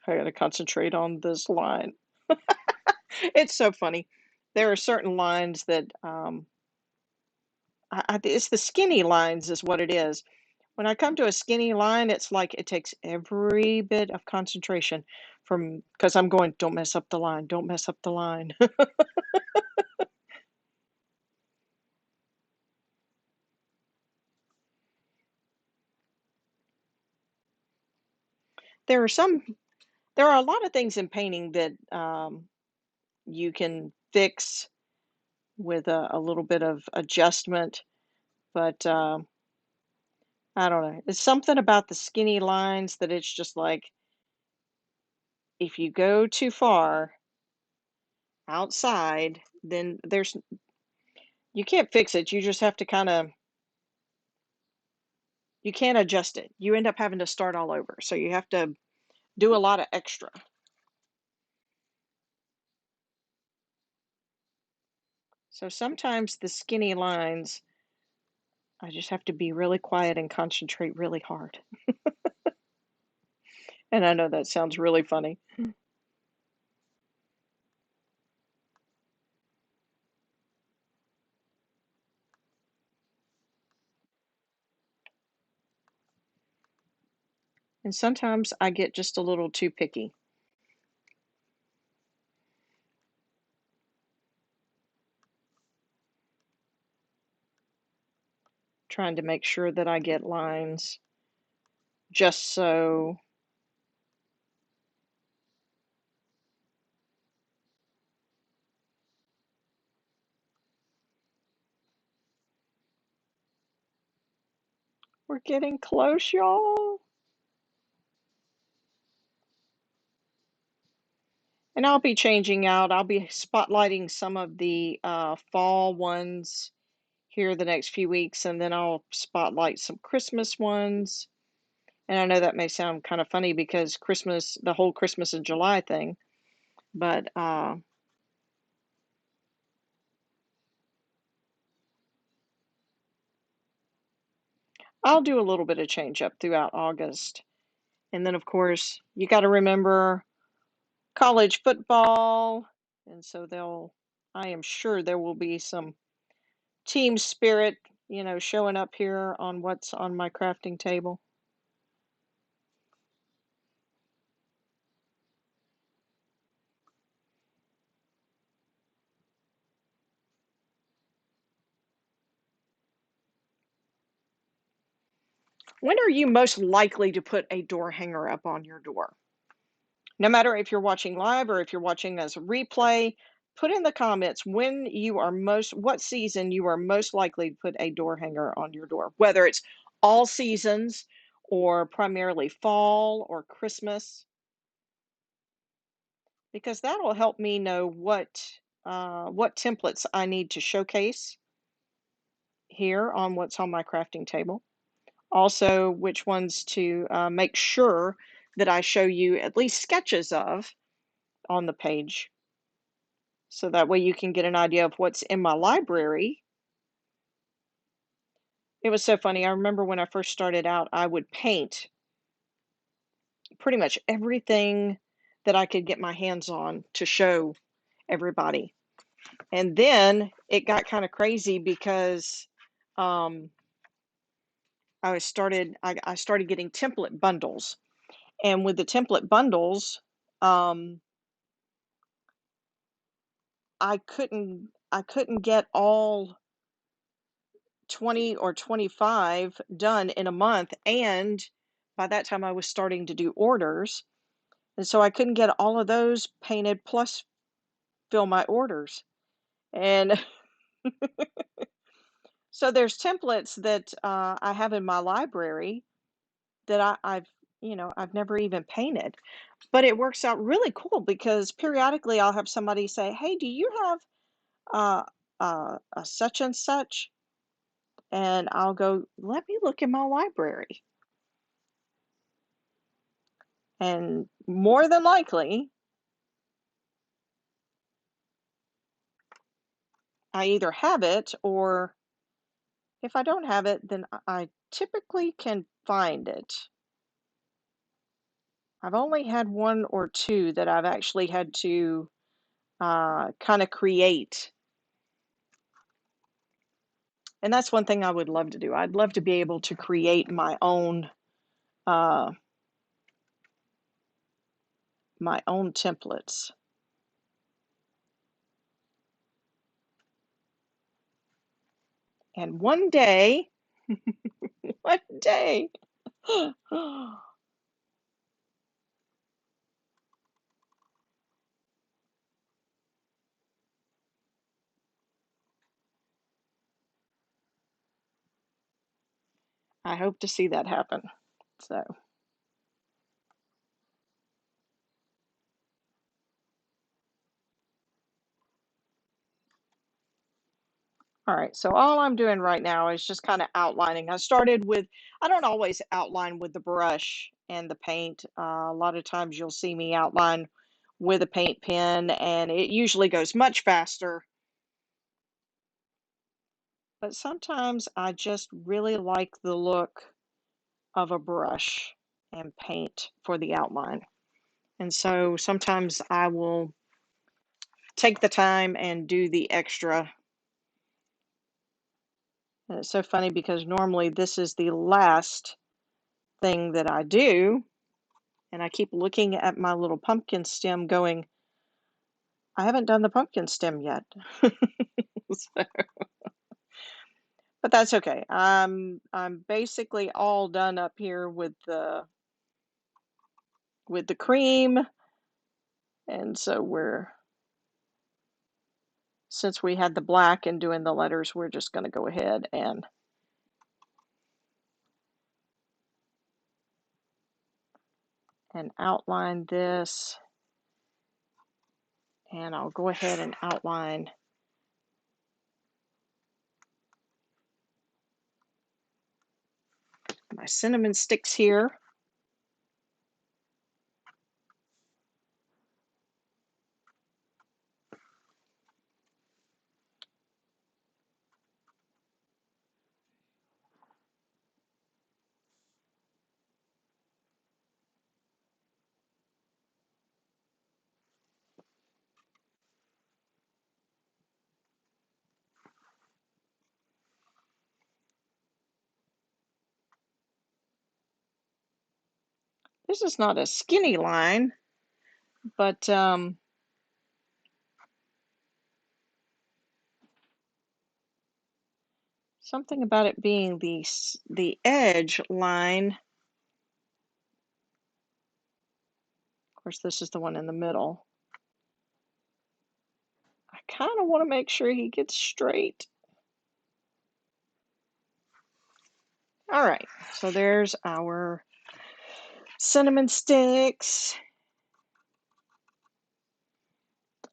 I gotta concentrate on this line. It's so funny. There are certain lines that it's the skinny lines is what it is. When I come to a skinny line, it's like it takes every bit of concentration from because I'm going, don't mess up the line, don't mess up the line. There are some, there are a lot of things in painting that you can fix with a little bit of adjustment, but I don't know. It's something about the skinny lines that it's just like if you go too far outside, then you can't fix it. You just have to kind of you can't adjust it. You end up having to start all over. So you have to do a lot of extra. So sometimes the skinny lines, I just have to be really quiet and concentrate really hard. And I know that sounds really funny. And sometimes I get just a little too picky, trying to make sure that I get lines just so we're getting close, y'all. And I'll be changing out. I'll be spotlighting some of the fall ones here the next few weeks, and then I'll spotlight some Christmas ones. And I know that may sound kind of funny because Christmas, the whole Christmas in July thing, but I'll do a little bit of change up throughout August. And then, of course, you got to remember college football. And so I am sure there will be some team spirit, showing up here on what's on my crafting table. When are you most likely to put a door hanger up on your door? No matter if you're watching live or if you're watching as a replay, put in the comments what season you are most likely to put a door hanger on your door, whether it's all seasons or primarily fall or Christmas, because that'll help me know what templates I need to showcase here on what's on my crafting table. Also, which ones to make sure that I show you at least sketches of on the page. So that way you can get an idea of what's in my library. It was so funny. I remember when I first started out, I would paint pretty much everything that I could get my hands on to show everybody. And then it got kind of crazy because um, I started getting template bundles. And with the template bundles, um, I couldn't get all 20 or 25 done in a month, and by that time I was starting to do orders, and so I couldn't get all of those painted plus fill my orders. And so there's templates that I have in my library that I've never even painted, but it works out really cool because periodically I'll have somebody say, "Hey, do you have a such and such?" And I'll go, "Let me look in my library." And more than likely, I either have it, or if I don't have it, then I typically can find it. I've only had one or two that I've actually had to kind of create. And that's one thing I would love to do. I'd love to be able to create uh, my own templates. And one day, one day, I hope to see that happen. So. All right, so all I'm doing right now is just kind of outlining. I don't always outline with the brush and the paint. A lot of times you'll see me outline with a paint pen, and it usually goes much faster. But sometimes I just really like the look of a brush and paint for the outline. And so sometimes I will take the time and do the extra. And it's so funny because normally this is the last thing that I do. And I keep looking at my little pumpkin stem going, I haven't done the pumpkin stem yet. So- but that's okay. I'm basically all done up here with the cream. And so since we had the black and doing the letters, we're just going to go ahead and outline this. And I'll go ahead and outline my cinnamon sticks here. This is not a skinny line, but something about it being the edge line. Of course, this is the one in the middle. I kind of want to make sure he gets straight. All right, so there's our cinnamon sticks.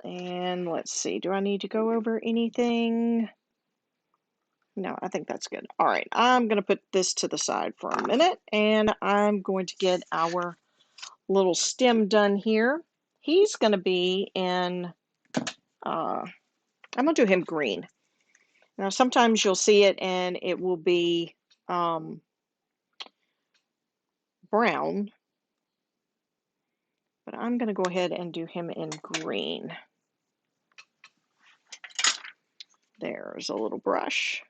And let's see, do I need to go over anything? No, I think that's good. All right, I'm going to put this to the side for a minute, and I'm going to get our little stem done here. He's going to be in, I'm going to do him green. Now, sometimes you'll see it and it will be brown, but I'm going to go ahead and do him in green. There's a little brush.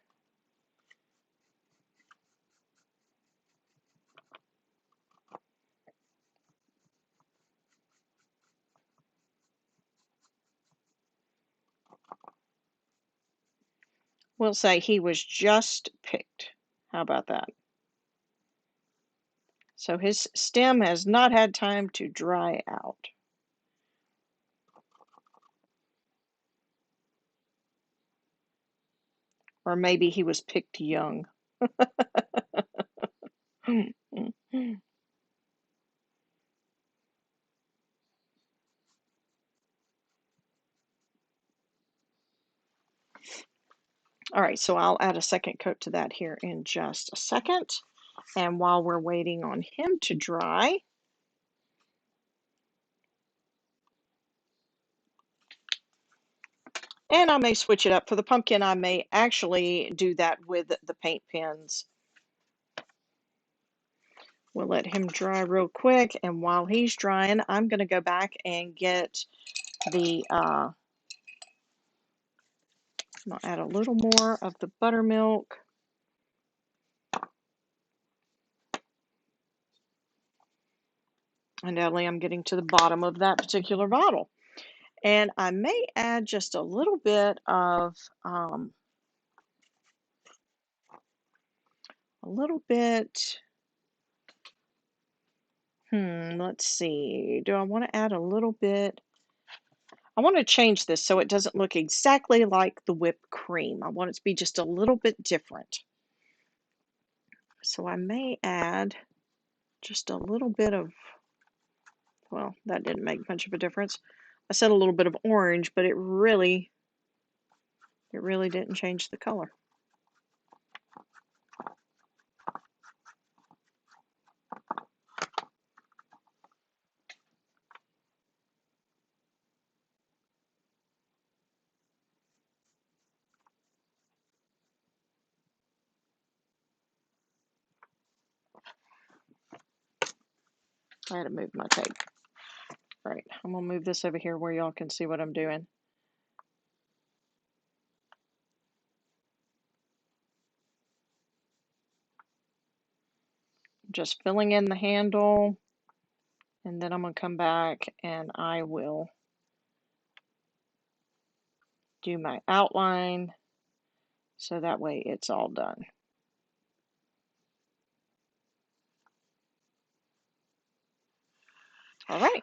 We'll say he was just picked. How about that? So his stem has not had time to dry out. Or maybe he was picked young. All right, so I'll add a second coat to that here in just a second. And while we're waiting on him to dry, and I may switch it up. For the pumpkin, I may actually do that with the paint pens. We'll let him dry real quick, and while he's drying, I'm going to go back and get the, I'm going to add a little more of the buttermilk. And Ellie, I'm getting to the bottom of that particular bottle. And I may add just a little bit of, let's see. Do I want to add a little bit? I want to change this so it doesn't look exactly like the whipped cream. I want it to be just a little bit different. So I may add just a little bit of, well, that didn't make much of a difference. I said a little bit of orange, but it really didn't change the color. I had to move my tape. All right, I'm gonna move this over here where y'all can see what I'm doing. Just filling in the handle, and then I'm gonna come back and I will do my outline so that way it's all done. All right,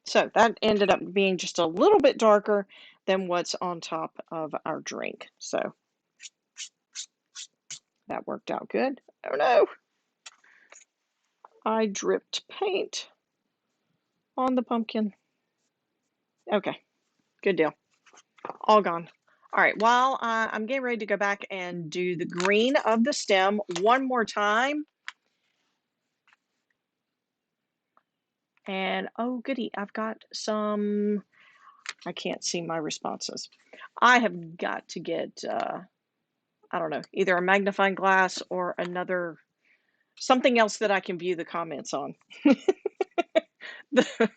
so that ended up being just a little bit darker than what's on top of our drink. So that worked out good. Oh no, I dripped paint on the pumpkin. Okay, good deal. All gone. All right, while I'm getting ready to go back and do the green of the stem one more time. And oh goody, I've got some, I can't see my responses. I have got to get, I don't know, either a magnifying glass or another, something else that I can view the comments on. the,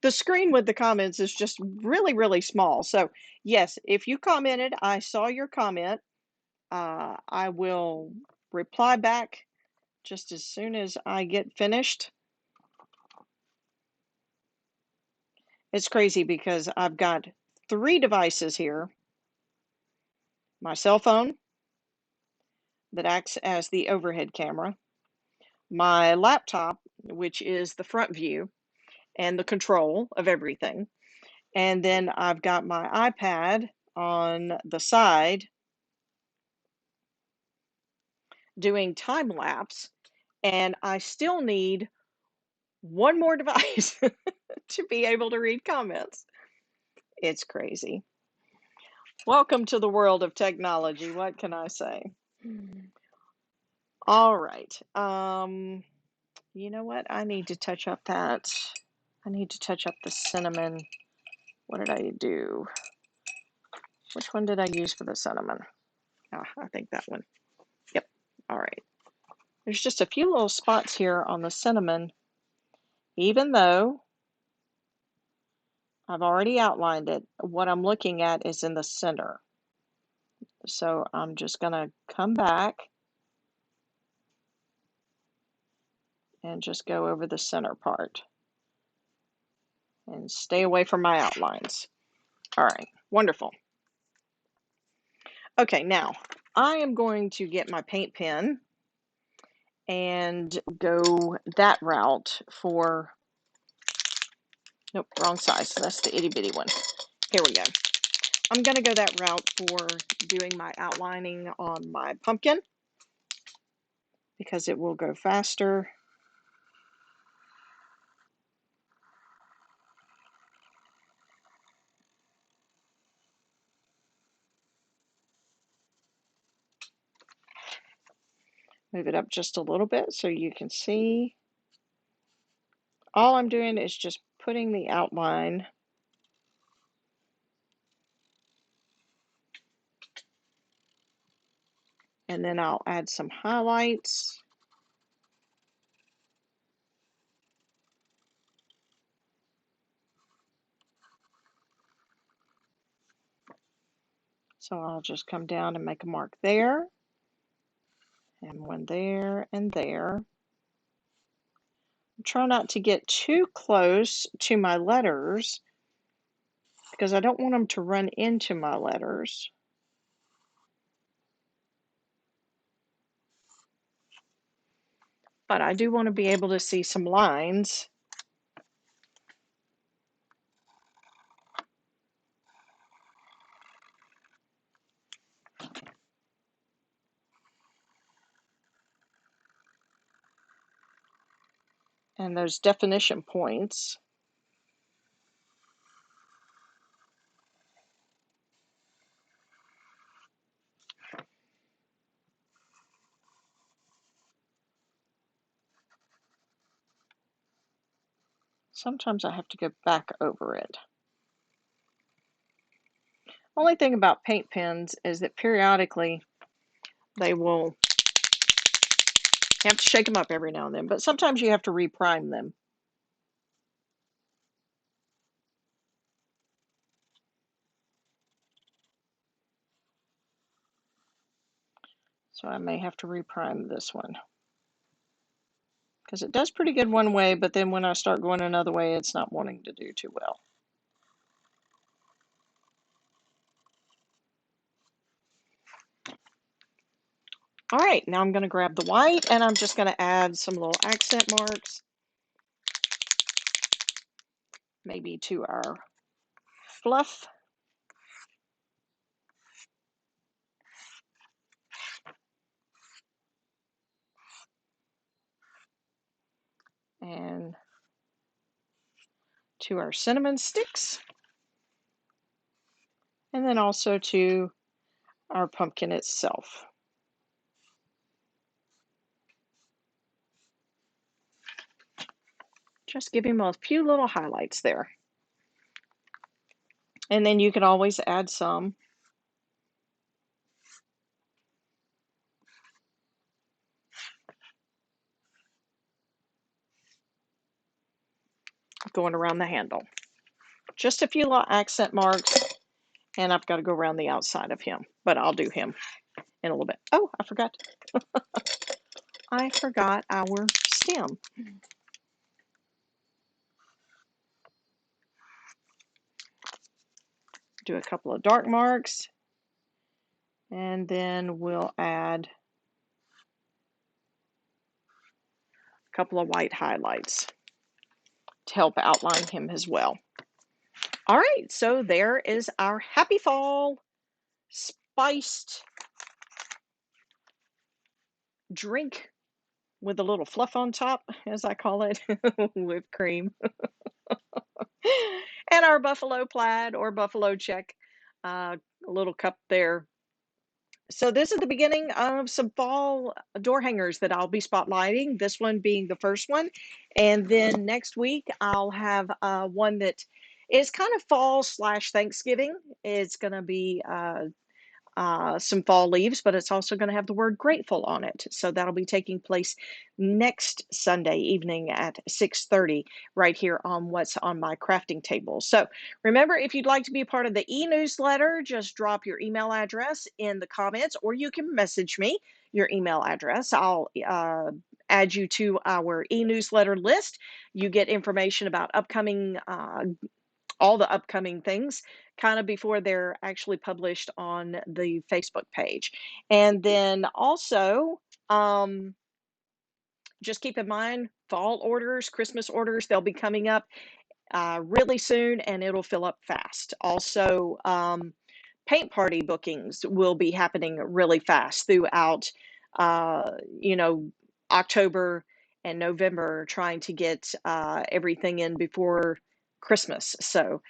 the screen with the comments is just really, really small. So yes, if you commented, I saw your comment. I will reply back just as soon as I get finished. It's crazy because I've got 3 devices here. My cell phone that acts as the overhead camera, my laptop, which is the front view and the control of everything, and then I've got my iPad on the side doing time lapse, and I still need one more device to be able to read comments. It's crazy. Welcome to the world of technology. What can I say? All right. You know what? I need to touch up that. I need to touch up the cinnamon. What did I do? Which one did I use for the cinnamon? I think that one. Yep. All right. There's just a few little spots here on the cinnamon, even though I've already outlined it. What I'm looking at is in the center. So I'm just going to come back and just go over the center part and stay away from my outlines. All right, wonderful. Okay, now I am going to get my paint pen and go that route for, nope, wrong size. That's the itty bitty one. Here we go. I'm going to go that route for doing my outlining on my pumpkin because it will go faster. Move it up just a little bit so you can see. All I'm doing is just putting the outline and then I'll add some highlights. So I'll just come down and make a mark there, and one there and there. Try not to get too close to my letters because I don't want them to run into my letters. But I do want to be able to see some lines. And those definition points. Sometimes I have to go back over it. Only thing about paint pens is that periodically they will, you have to shake them up every now and then, but sometimes you have to reprime them. So I may have to reprime this one because it does pretty good one way, but then when I start going another way, it's not wanting to do too well. All right, now I'm going to grab the white and I'm just going to add some little accent marks, maybe to our fluff. And to our cinnamon sticks. And then also to our pumpkin itself. Just give him a few little highlights there. And then you can always add some. Going around the handle. Just a few little accent marks. And I've got to go around the outside of him. But I'll do him in a little bit. Oh, I forgot. I forgot our stem. Do a couple of dark marks, and then we'll add a couple of white highlights to help outline him as well. All right, so there is our Happy Fall spiced drink with a little fluff on top, as I call it, whipped cream, and our buffalo plaid or buffalo check, a little cup there. So this is the beginning of some fall door hangers that I'll be spotlighting, this one being the first one. And then next week, I'll have one that is kind of fall slash Thanksgiving. It's going to be some fall leaves, but it's also going to have the word grateful on it. So that'll be taking place next Sunday evening at 6:30 right here on What's on My Crafting Table. So remember, if you'd like to be a part of the e-newsletter, just drop your email address in the comments, or you can message me your email address. I'll add you to our e-newsletter list. You get information about upcoming all the upcoming things kind of before they're actually published on the Facebook page. And then also, just keep in mind fall orders, Christmas orders, they'll be coming up really soon and it'll fill up fast. Also, paint party bookings will be happening really fast throughout, uh, you know, October and November, trying to get everything in before Christmas. So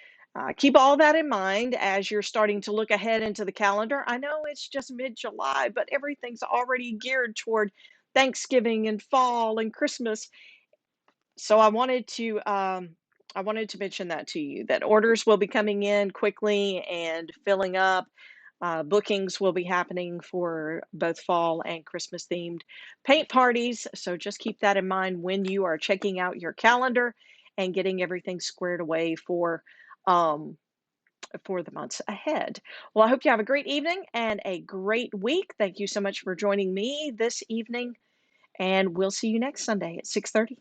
keep all that in mind as you're starting to look ahead into the calendar. I know it's just mid-July, but everything's already geared toward Thanksgiving and fall and Christmas. So I wanted to mention that to you, that orders will be coming in quickly and filling up. Bookings will be happening for both fall and Christmas themed paint parties. So just keep that in mind when you are checking out your calendar and getting everything squared away um, for the months ahead. Well, I hope you have a great evening and a great week. Thank you so much for joining me this evening, and we'll see you next Sunday at 6:30.